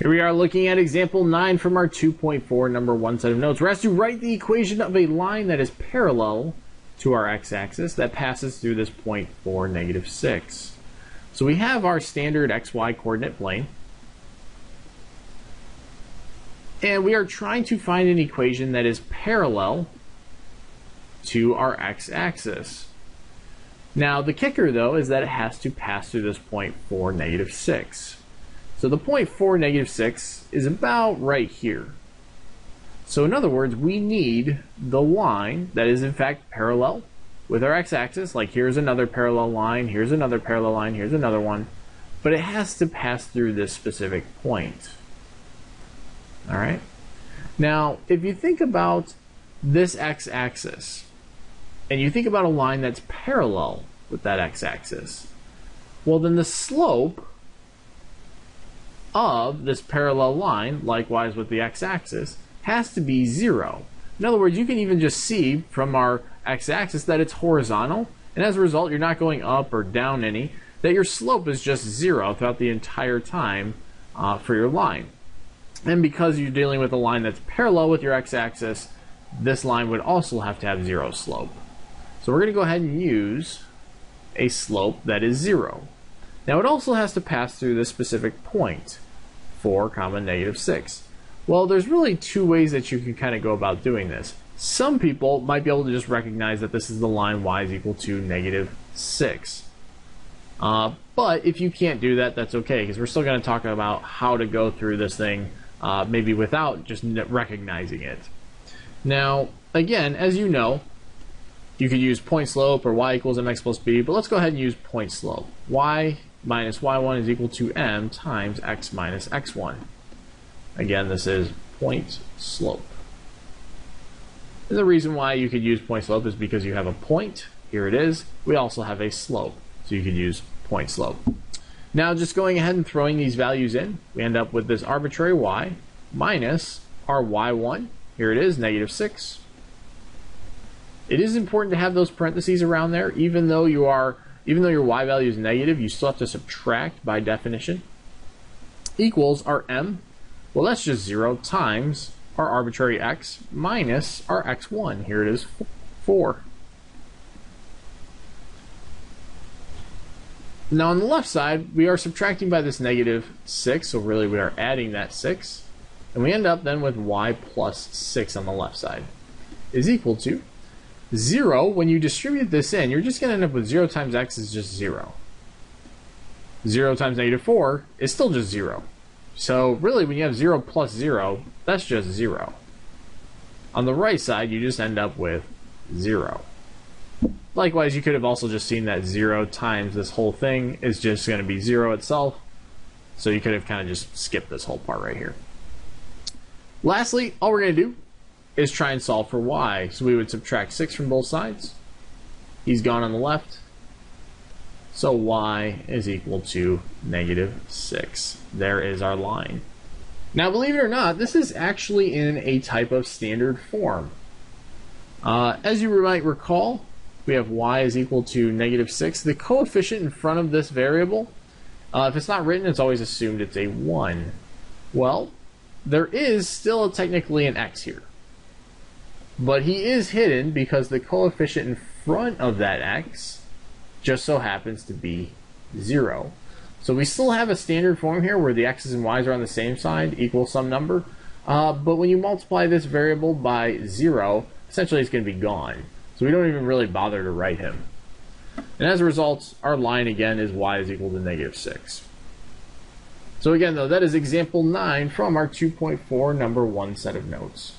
Here we are looking at example 9 from our 2.4 number 1 set of notes. We're asked to write the equation of a line that is parallel to our x-axis that passes through this point 4, -6. So we have our standard xy coordinate plane. And we are trying to find an equation that is parallel to our x-axis. Now the kicker though is that it has to pass through this point 4, -6. So the point 4, -6 is about right here. So in other words, we need the line that is in fact parallel with our x-axis. Like here's another parallel line, here's another parallel line, here's another one. But it has to pass through this specific point. Alright? Now, if you think about this x-axis, and you think about a line that's parallel with that x-axis, well then the slope of this parallel line, likewise with the x-axis, has to be 0. In other words, you can even just see from our x-axis that it's horizontal, and as a result you're not going up or down any, that your slope is just 0 throughout the entire time for your line. And because you're dealing with a line that's parallel with your x-axis, this line would also have to have 0 slope. So we're going to go ahead and use a slope that is 0. Now it also has to pass through this specific point, 4, -6. Well, there's really two ways that you can kind of go about doing this. Some people might be able to just recognize that this is the line y is equal to -6. But if you can't do that, that's okay, because we're still going to talk about how to go through this thing maybe without just recognizing it. Now, again, as you know, you could use point slope or y equals mx plus b, but let's go ahead and use point slope. Y minus y1 is equal to m times x minus x1. Again, this is point slope. And the reason why you could use point slope is because you have a point. Here it is. We also have a slope, so you could use point slope. Now, just going ahead and throwing these values in, we end up with this arbitrary y minus our y1. Here it is, -6. It is important to have those parentheses around there, even though your y value is negative, you still have to subtract by definition. Equals our m, well that's just 0, times our arbitrary x minus our x1. Here it is, 4. Now on the left side, we are subtracting by this -6, so really we are adding that 6. And we end up then with y plus 6 on the left side is equal to 0. When you distribute this in, you're just going to end up with 0 times x is just 0. 0 times -4 is still just 0. So really when you have 0 plus 0, that's just 0. On the right side, you just end up with 0. Likewise, you could have also just seen that 0 times this whole thing is just going to be 0 itself. So you could have kind of just skipped this whole part right here. Lastly, all we're going to do is try and solve for y. So we would subtract 6 from both sides. He's gone on the left. So y is equal to -6. There is our line. Now, believe it or not, this is actually in a type of standard form. As you might recall, we have y is equal to -6. The coefficient in front of this variable, if it's not written, it's always assumed it's a 1. Well, there is still technically an x here. But he is hidden because the coefficient in front of that x just so happens to be 0. So we still have a standard form here where the x's and y's are on the same side, equal some number. But when you multiply this variable by 0, essentially it's going to be gone. So we don't even really bother to write him. And as a result, our line again is y is equal to -6. So again, though, that is example 9 from our 2.4 number 1 set of notes.